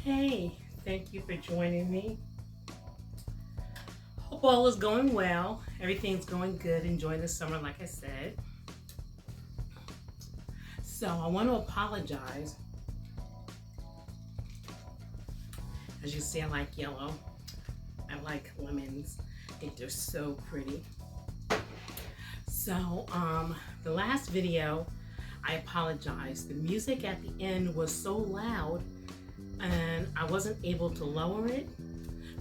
Hey, thank you for joining me. Hope all is going well. Everything's going good. Enjoying the summer, like I said. So, I want to apologize. As you see, I like yellow. I like lemons. I think they're so pretty. So, the last video, I apologize. The music at the end was so loud and I wasn't able to lower it.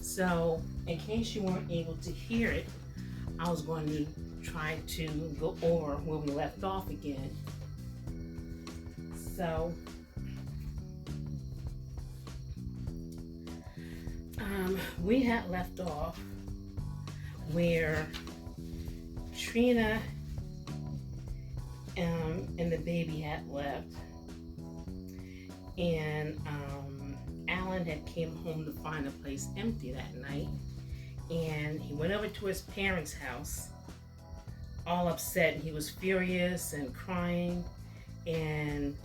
So, in case you weren't able to hear it, I was going to try to go over where we left off again. So, we had left off where Trina and the baby had left, and Alan had came home to find the place empty that night, and he went over to his parents' house all upset, and he was furious and crying, and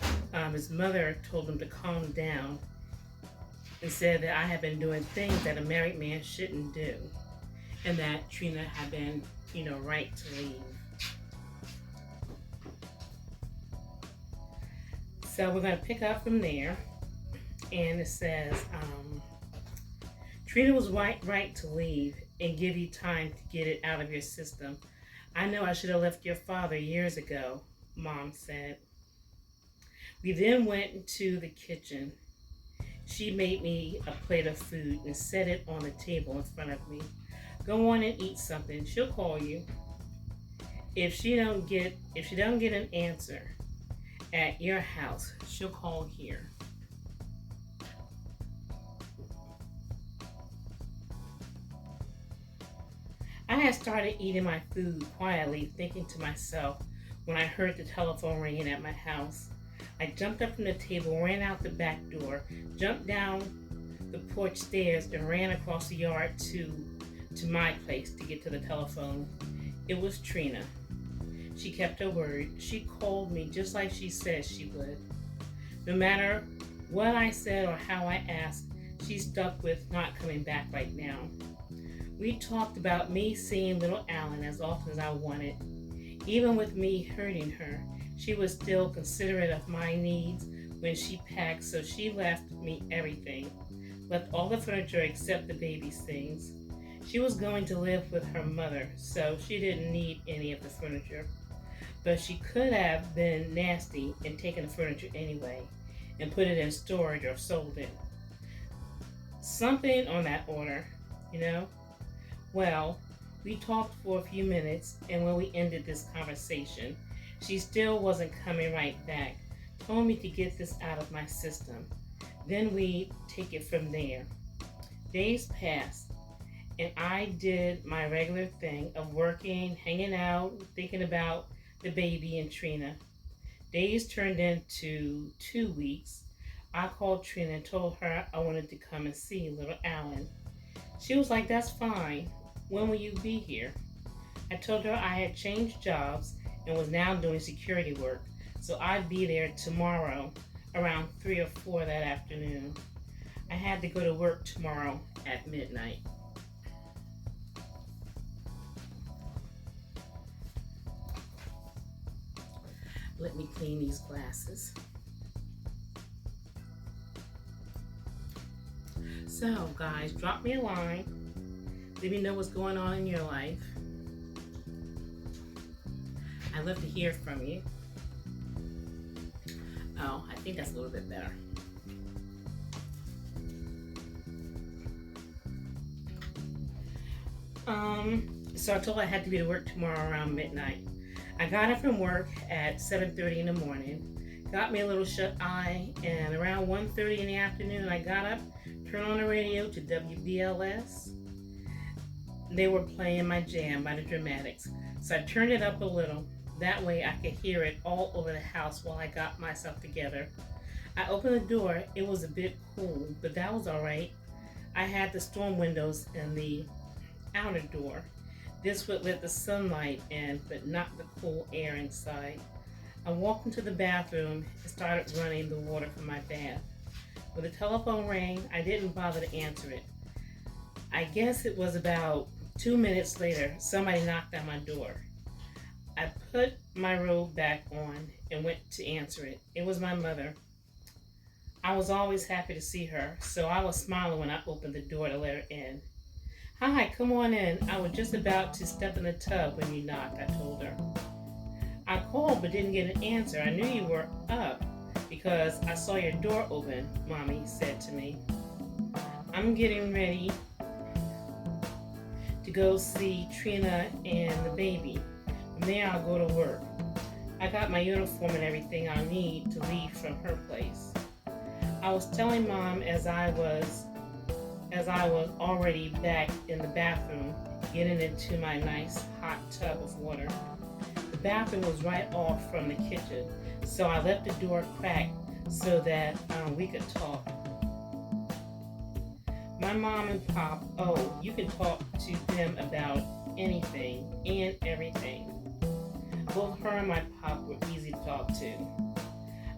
his mother told him to calm down and said that I had been doing things that a married man shouldn't do, and that Trina had been, right to leave. So we're going to pick up from there, and it says, Trina was right to leave and give you time to get it out of your system. I know I should have left your father years ago, Mom said. We then went into the kitchen. She made me a plate of food and set it on the table in front of me. Go on and eat something. She'll call you. If she don't get an answer at your house, she'll call here. I had started eating my food quietly, thinking to myself when I heard the telephone ringing at my house. I jumped up from the table, ran out the back door, jumped down the porch stairs, and ran across the yard to my place to get to the telephone. It was Trina. She kept her word. She called me just like she said she would. No matter what I said or how I asked, she stuck with not coming back right now. We talked about me seeing little Alan as often as I wanted. Even with me hurting her, she was still considerate of my needs when she packed, so she left me everything. Left all the furniture except the baby's things. She was going to live with her mother, so she didn't need any of the furniture. But she could have been nasty and taken the furniture anyway and put it in storage or sold it. Something on that order, Well, we talked for a few minutes, and when we ended this conversation, she still wasn't coming right back. Told me to get this out of my system. Then we take it from there. Days passed, and I did my regular thing of working, hanging out, thinking about the baby and Trina. Days turned into 2 weeks. I called Trina and told her I wanted to come and see little Alan. She was like, "That's fine. When will you be here?" I told her I had changed jobs and was now doing security work, so I'd be there tomorrow around 3 or 4 that afternoon. I had to go to work tomorrow at midnight. Let me clean these glasses. So, guys, drop me a line. Let me know what's going on in your life. I'd love to hear from you. Oh, I think that's a little bit better. So I told her I had to be to work tomorrow around midnight. I got up from work at 7:30 in the morning, got me a little shut-eye, and around 1:30 in the afternoon, I got up, turned on the radio to WBLS. They were playing my jam by the Dramatics, so I turned it up a little. That way I could hear it all over the house while I got myself together. I opened the door. It was a bit cool, but that was all right. I had the storm windows in the outer door. This would let the sunlight in, but not the cool air inside. I walked into the bathroom and started running the water for my bath. When the telephone rang, I didn't bother to answer it. I guess it was about 2 minutes later, somebody knocked on my door. I put my robe back on and went to answer it. It was my mother. I was always happy to see her, so I was smiling when I opened the door to let her in. Hi, come on in. I was just about to step in the tub when you knocked, I told her. I called but didn't get an answer. I knew you were up because I saw your door open, Mommy said to me. I'm getting ready to go see Trina and the baby. From there I'll go to work. I got my uniform and everything I need to leave from her place. I was telling Mom as I was already back in the bathroom, getting into my nice hot tub of water. The bathroom was right off from the kitchen, so I left the door cracked so that we could talk. My mom and pop, you can talk to them about anything and everything. Both her and my pop were easy to talk to.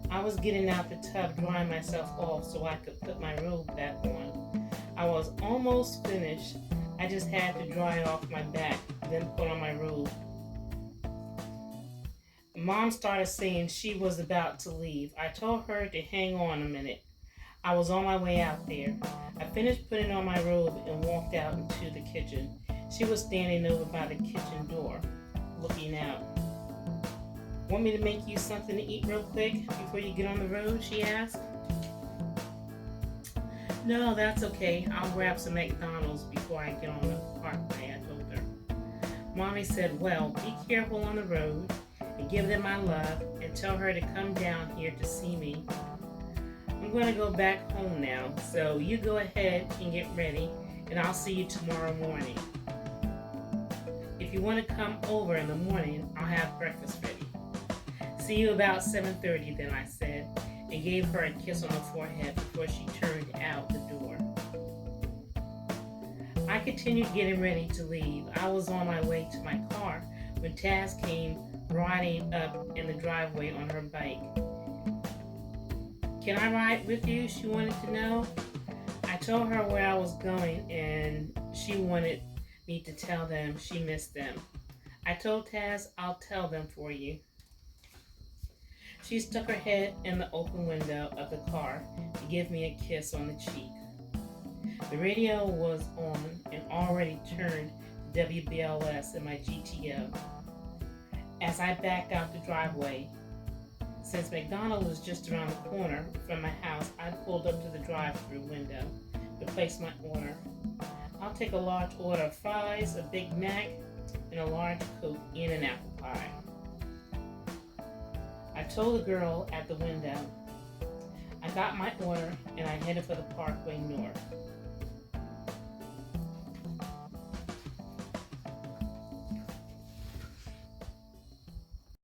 I was getting out the tub, drying myself off so I could put my robe back on. I was almost finished. I just had to dry it off my back, then put on my robe. Mom started saying she was about to leave. I told her to hang on a minute. I was on my way out there. I finished putting on my robe and walked out into the kitchen. She was standing over by the kitchen door, looking out. Want me to make you something to eat real quick before you get on the road? She asked. No, that's okay. I'll grab some McDonald's before I get on the parkway, I told her. Mommy said, well, be careful on the road and give them my love and tell her to come down here to see me. I'm going to go back home now, so you go ahead and get ready and I'll see you tomorrow morning. If you want to come over in the morning, I'll have breakfast ready. See you about 7:30 then, I said, and gave her a kiss on the forehead before she turned out the door. I continued getting ready to leave. I was on my way to my car when Taz came riding up in the driveway on her bike. Can I ride with you? She wanted to know. I told her where I was going and she wanted me to tell them she missed them. I told Taz I'll tell them for you. She stuck her head in the open window of the car to give me a kiss on the cheek. The radio was on and already turned WBLS in my GTO. As I backed out the driveway, since McDonald's was just around the corner from my house, I pulled up to the drive-thru window to place my order. I'll take a large order of fries, a Big Mac, and a large Coke and an apple pie. I told the girl at the window. I got my order and I headed for the Parkway North.